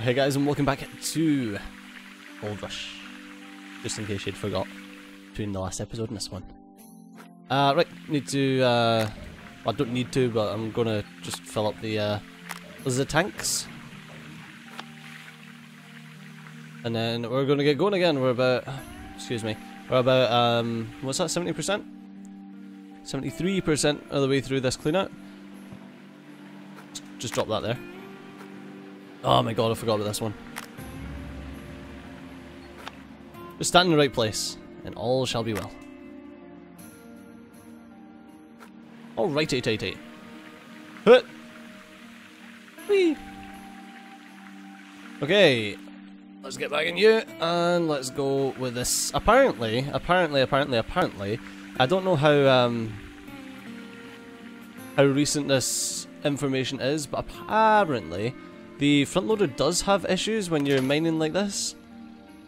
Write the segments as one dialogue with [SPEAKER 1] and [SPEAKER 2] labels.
[SPEAKER 1] Hey guys, and welcome back to Gold Rush. Just in case you'd forgot between the last episode and this one. Right, need to, well, I don't need to, but I'm gonna just fill up the tanks. And then we're gonna get going again. We're about, excuse me, we're about, what's that, 70%? 73% of the way through this cleanout. Just drop that there. Oh my god, I forgot about this one. Just stand in the right place, and all shall be well. Alrighty. Hut! Whee! Okay, let's get back in you, and let's go with this. Apparently, I don't know how recent this information is, but apparently the front loader does have issues when you're mining like this,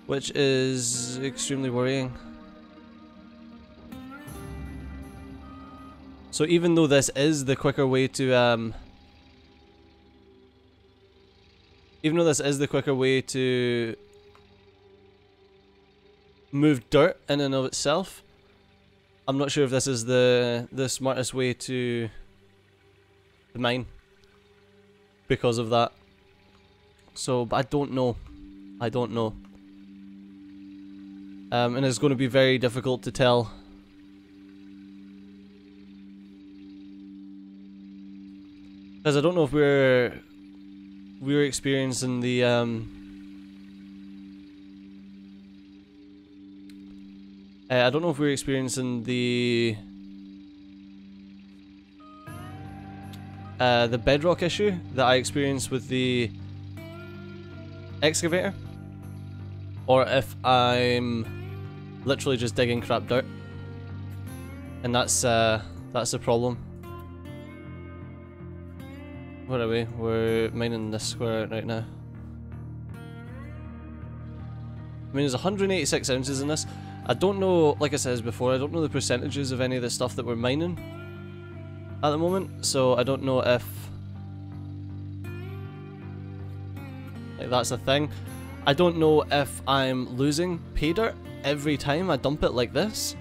[SPEAKER 1] which is extremely worrying. So even though this is the quicker way to move dirt in and of itself, I'm not sure if this is the smartest way to mine because of that. So, but I don't know. And it's going to be very difficult to tell. Because I don't know if we're experiencing the I don't know if we're experiencing the bedrock issue that I experienced with the excavator, or if I'm literally just digging crap dirt, and that's the problem. Where are we? We're mining this square right now. I mean, there's 186 ounces in this. I don't know, like I said before, I don't know the percentages of any of the stuff that we're mining at the moment, so I don't know if that's a thing. I don't know if I'm losing pay dirt every time I dump it like this.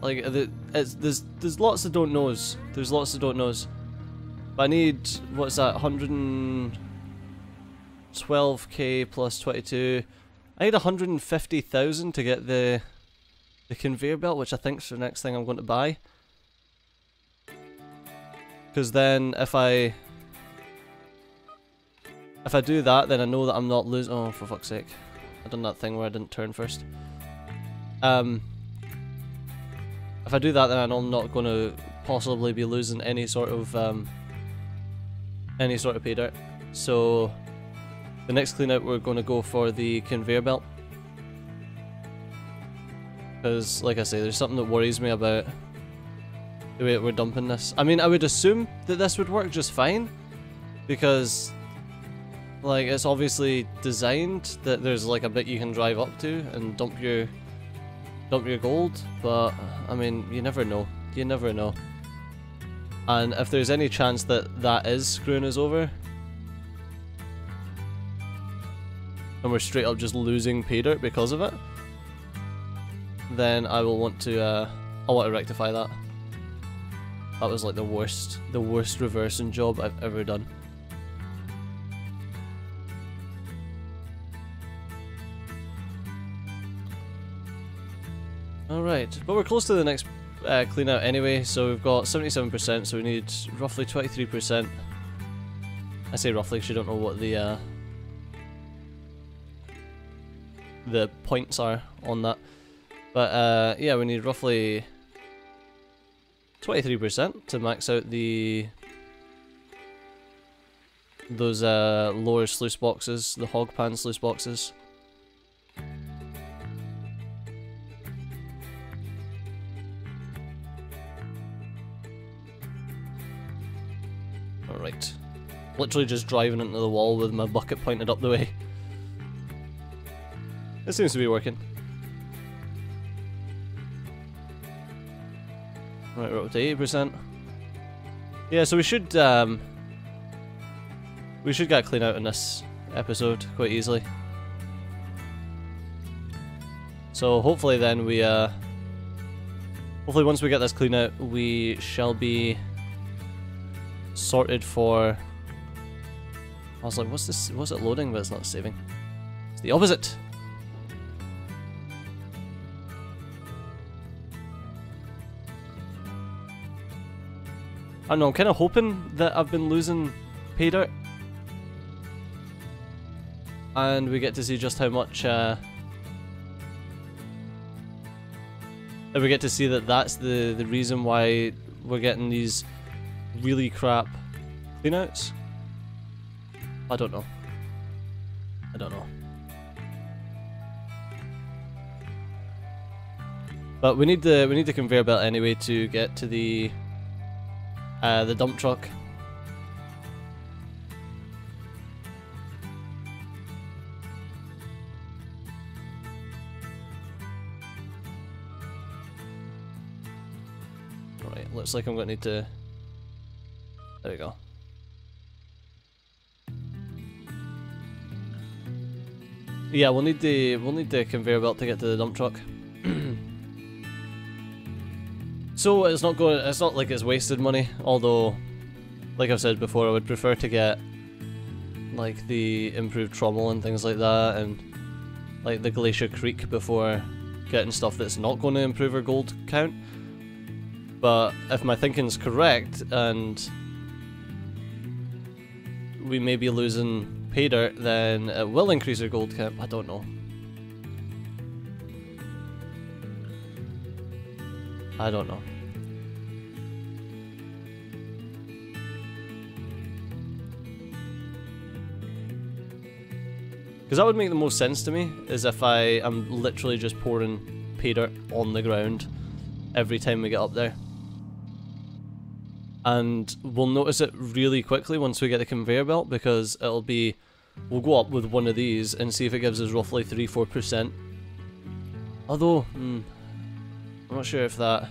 [SPEAKER 1] Like, there's lots of don't knows. There's lots of don't knows. But I need, what's that, 112k plus 22. I need 150,000 to get the conveyor belt, which I think is the next thing I'm going to buy. Because then if I do that, then I know that I'm not losing. Oh, for fuck's sake! I done that thing where I didn't turn first. If I do that, then I know I'm not going to possibly be losing any sort of pay dirt. So the next clean out, we're going to go for the conveyor belt, because, like I say, there's something that worries me about the way that we're dumping this. I mean, I would assume that this would work just fine, because, like, it's obviously designed that there's like a bit you can drive up to and dump your gold, but I mean, you never know. You never know. And if there's any chance that that is screwing us over, and we're straight up just losing pay dirt because of it, then I will want to rectify that. That was like the worst reversing job I've ever done. Alright, but we're close to the next clean out anyway, so we've got 77%, so we need roughly 23%. I say roughly because you don't know what the points are on that. But yeah, we need roughly 23% to max out those lower sluice boxes, the hog pan sluice boxes. Alright. Literally just driving into the wall with my bucket pointed up the way. It seems to be working. Right, we're up to 80%. Yeah, so we should We should get clean out in this episode quite easily. So hopefully then we, hopefully once we get this clean out, we shall be sorted for... I was like, what's this? What's it loading? But it's not saving. It's the opposite. I don't know, I'm kind of hoping that I've been losing pay dirt. And we get to see just how much, that we get to see that that's the reason why we're getting these really crap cleanouts. I don't know. I don't know. But we need the conveyor belt anyway to get to the dump truck. Right, looks like I'm going to need to... There we go. Yeah, we'll need the conveyor belt to get to the dump truck. So it's not like it's wasted money, although, like I've said before, I would prefer to get like the improved trommel and things like that, and like the Glacier Creek before getting stuff that's not going to improve our gold count. But if my thinking's correct, and we may be losing pay dirt, then it will increase our gold count. I don't know. I don't know. Because that would make the most sense to me, is if I am literally just pouring pay dirt on the ground every time we get up there. And we'll notice it really quickly once we get the conveyor belt, because it'll be... We'll go up with one of these and see if it gives us roughly 3-4%. Although, I'm not sure if that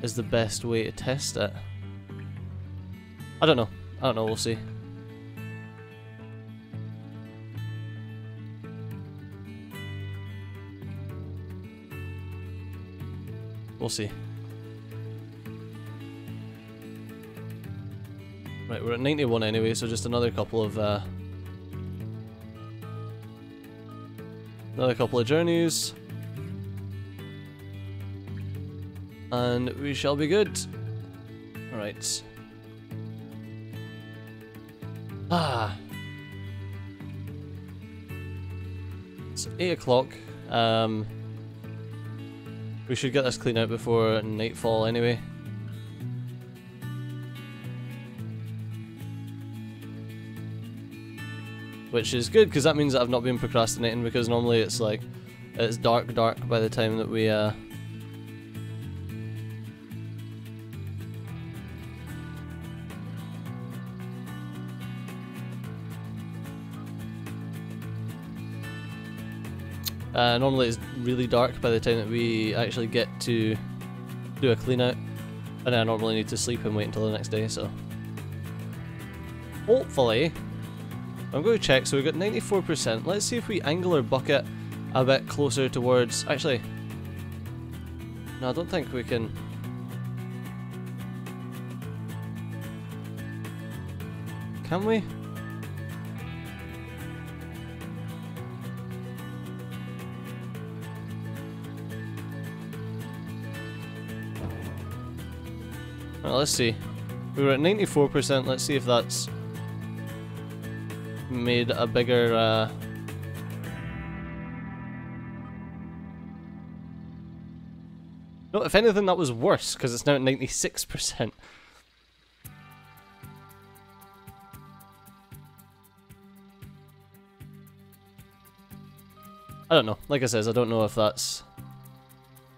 [SPEAKER 1] is the best way to test it. I don't know. We'll see. We'll see. Right, we're at 91 anyway, so just another couple of journeys, and we shall be good. All right. It's 8 o'clock. We should get this cleaned out before nightfall anyway. Which is good, because that means that I've not been procrastinating, because normally it's like, it's dark by the time that we, normally it's really dark by the time that we actually get to do a clean out, and I normally need to sleep and wait until the next day, so hopefully... I'm going to check, so we've got 94%. Let's see if we angle our bucket a bit closer towards... Actually, no, I don't think we can... Can we? Well, let's see. We were at 94%, let's see if that's made a bigger no, if anything that was worse, because it's now at 96%. I don't know, like I said, I don't know if that's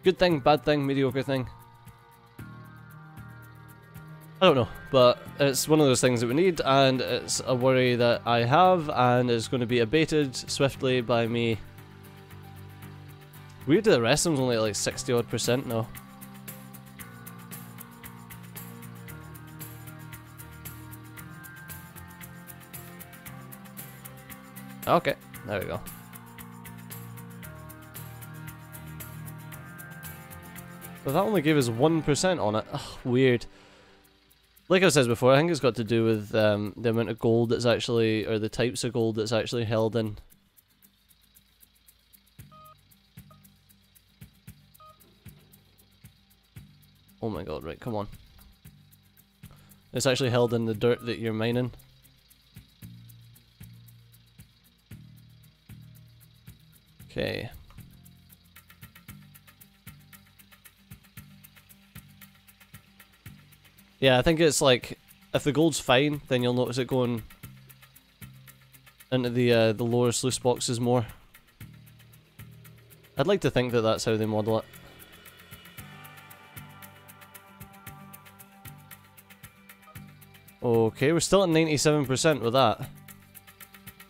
[SPEAKER 1] good thing, bad thing, mediocre thing. I don't know, but it's one of those things that we need, and it's a worry that I have, and it's going to be abated swiftly by me. Weird that the rest of them's only at like 60-odd% now. Okay, there we go. But that only gave us 1% on it. Ugh, weird. Like I said before, I think it's got to do with the amount of gold that's actually, or the types of gold that's actually held in. Oh my god, right, come on. It's actually held in the dirt that you're mining. Okay. Yeah, I think it's like, if the gold's fine, then you'll notice it going into the lower sluice boxes more. I'd like to think that that's how they model it. Okay, we're still at 97% with that.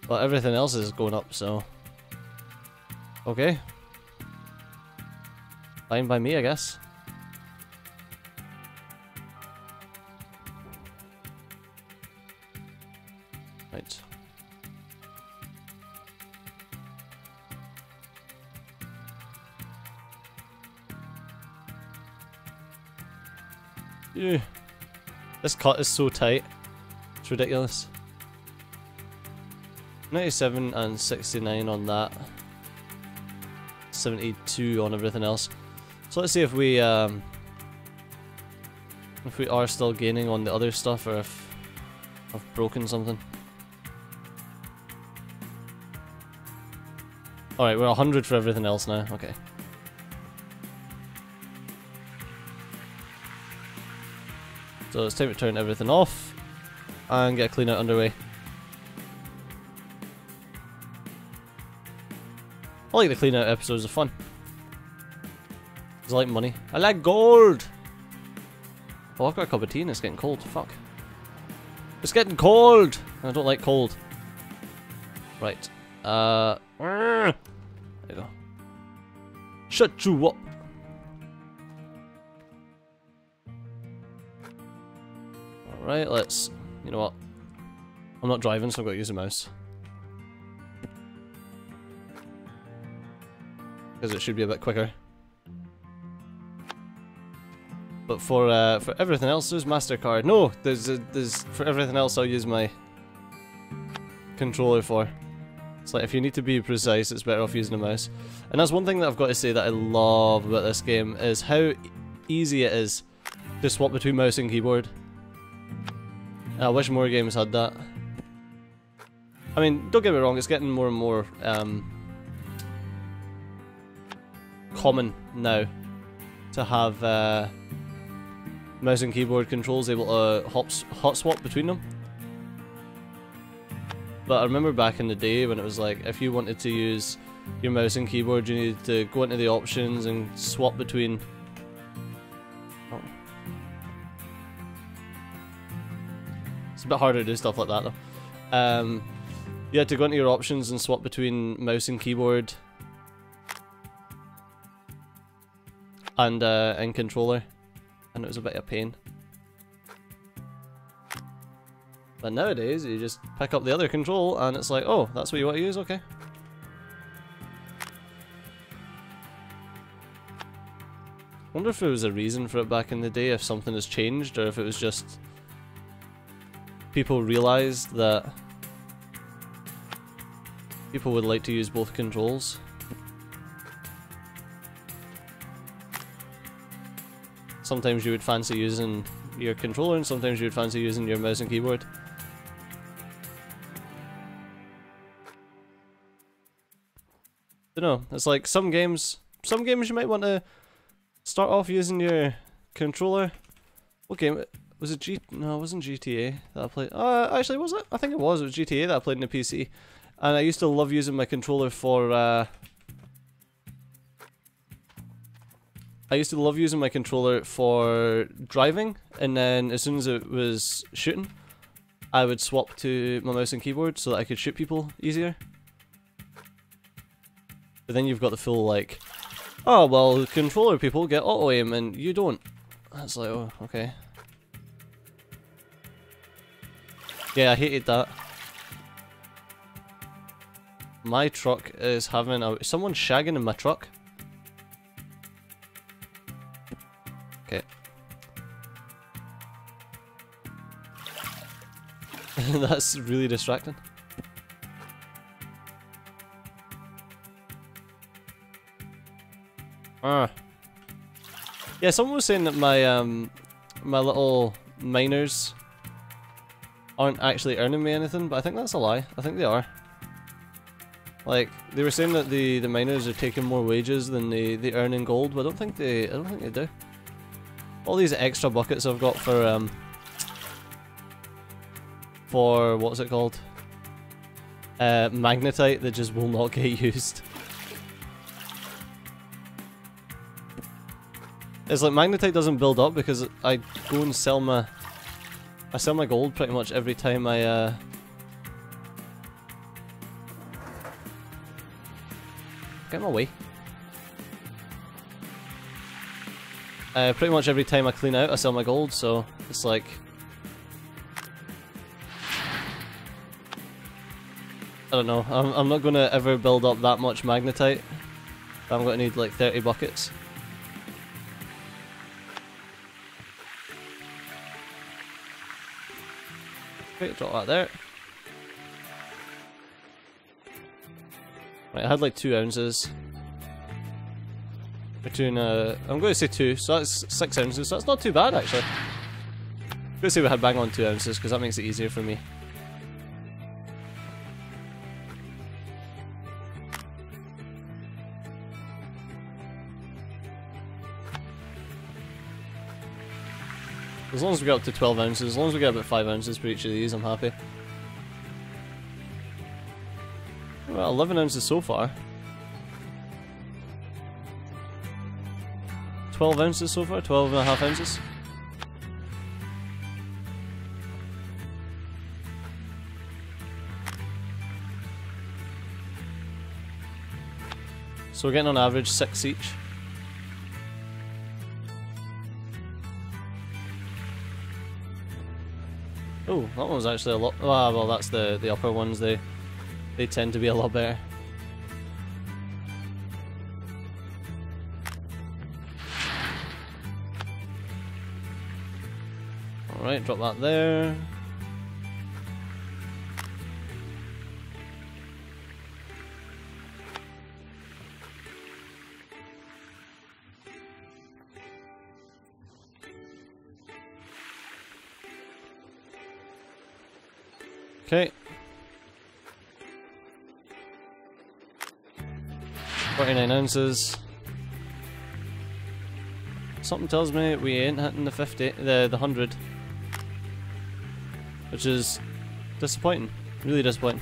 [SPEAKER 1] But everything else is going up, so... Okay. Fine by me, I guess. Right. Yeah. This cut is so tight. It's ridiculous. 97 and 69 on that. 72 on everything else. So let's see if we are still gaining on the other stuff, or if I've broken something. Alright, we're 100 for everything else now. Okay. So it's time to turn everything off and get a clean out underway. I like the clean out episodes, are fun. I like money. I like gold! Oh, I've got a cup of tea and it's getting cold. Fuck. It's getting cold! I don't like cold. Right. There you go. Shut you up! Alright, let's... You know what? I'm not driving, so I've got to use a mouse. Because it should be a bit quicker. But for everything else, there's MasterCard. No, there's for everything else I'll use my controller for. It's like, if you need to be precise, it's better off using a mouse. And that's one thing that I've got to say that I love about this game, is how easy it is to swap between mouse and keyboard. I wish more games had that. I mean, don't get me wrong, it's getting more and more common now to have mouse and keyboard controls able to hot swap between them. But I remember back in the day when it was like, if you wanted to use your mouse and keyboard, you needed to go into the options and swap between... Oh. It's a bit harder to do stuff like that though. You had to go into your options and swap between mouse and keyboard and controller, and it was a bit of a pain. But nowadays, you just pick up the other control and it's like, oh, that's what you want to use? Okay. Wonder if there was a reason for it back in the day, if something has changed, or if it was just people realised that people would like to use both controls. Sometimes you would fancy using your controller and sometimes you would fancy using your mouse and keyboard. Dunno, it's like some games you might want to start off using your controller. What game? Was it No, it wasn't GTA that I played. Actually, was it? I think it was. It was GTA that I played in the PC. And I used to love using my controller for, driving, and then as soon as it was shooting, I would swap to my mouse and keyboard so that I could shoot people easier. But then you've got the full, like, oh, well, controller people get auto-aim and you don't. That's like, oh, okay. Yeah, I hated that. My truck is having a... Someone shagging in my truck? Okay. That's really distracting. Yeah, someone was saying that my little miners aren't actually earning me anything, but I think that's a lie. I think they are. Like, they were saying that the miners are taking more wages than they earn in gold, but I don't think they do. All these extra buckets I've got for what's it called? Magnetite that just will not get used. It's like magnetite doesn't build up because I go and sell my gold pretty much every time I get in my way. Pretty much every time I clean out I sell my gold, so it's like I don't know, I'm not gonna ever build up that much magnetite. I'm gonna need like 30 buckets. Okay, drop that there. Right, I had like 2 ounces. Between, I'm going to say 2, so that's 6 ounces, so that's not too bad actually. I'm going to say we had bang on 2 ounces, because that makes it easier for me. As long as we get up to 12 ounces, as long as we get about 5 ounces for each of these, I'm happy. Well, 11 ounces so far. 12 ounces so far, 12.5 ounces. So we're getting on average 6 each. Oh, that one was actually a lot. Ah, well, that's the upper ones. They tend to be a lot better. All right, drop that there. Okay. 49 ounces. Something tells me we ain't hitting the 50, the 100. Which is disappointing. Really disappointing.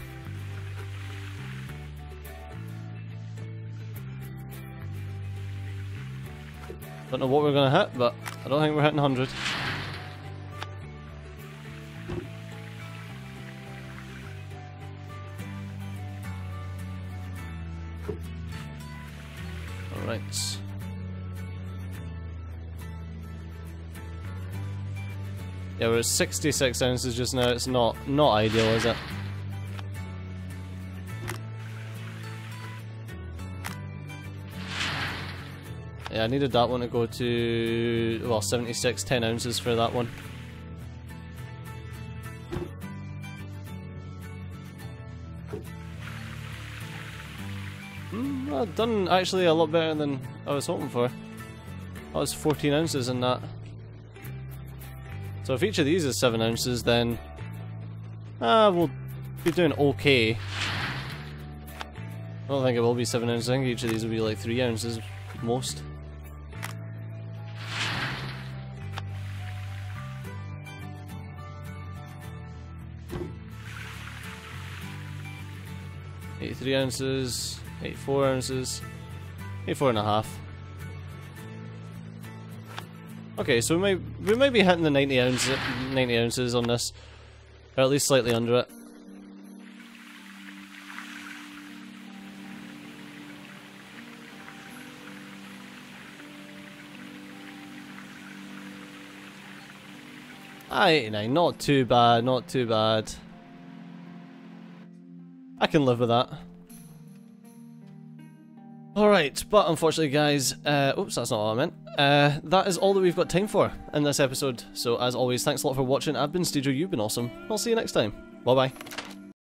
[SPEAKER 1] Don't know what we're gonna hit, but I don't think we're hitting 100. Alright. Yeah, we're at 66 ounces just now. It's not ideal, is it? Yeah, I needed that one to go to, well, 76, 10 ounces for that one. I've done actually a lot better than I was hoping for. That was 14 ounces in that. So if each of these is 7 ounces, then we'll be doing okay. I don't think it will be 7 ounces. I think each of these will be like 3 ounces most. $83 ounces, 84 ounces, 84.5. Okay, so we might be hitting the 90 ounces on this, or at least slightly under it. Ah, 89, not too bad, not too bad. I can live with that. Alright, but unfortunately guys, oops, that's not what I meant. That is all that we've got time for in this episode. So as always, thanks a lot for watching. I've been Steejo, you've been awesome. I'll see you next time. Bye bye.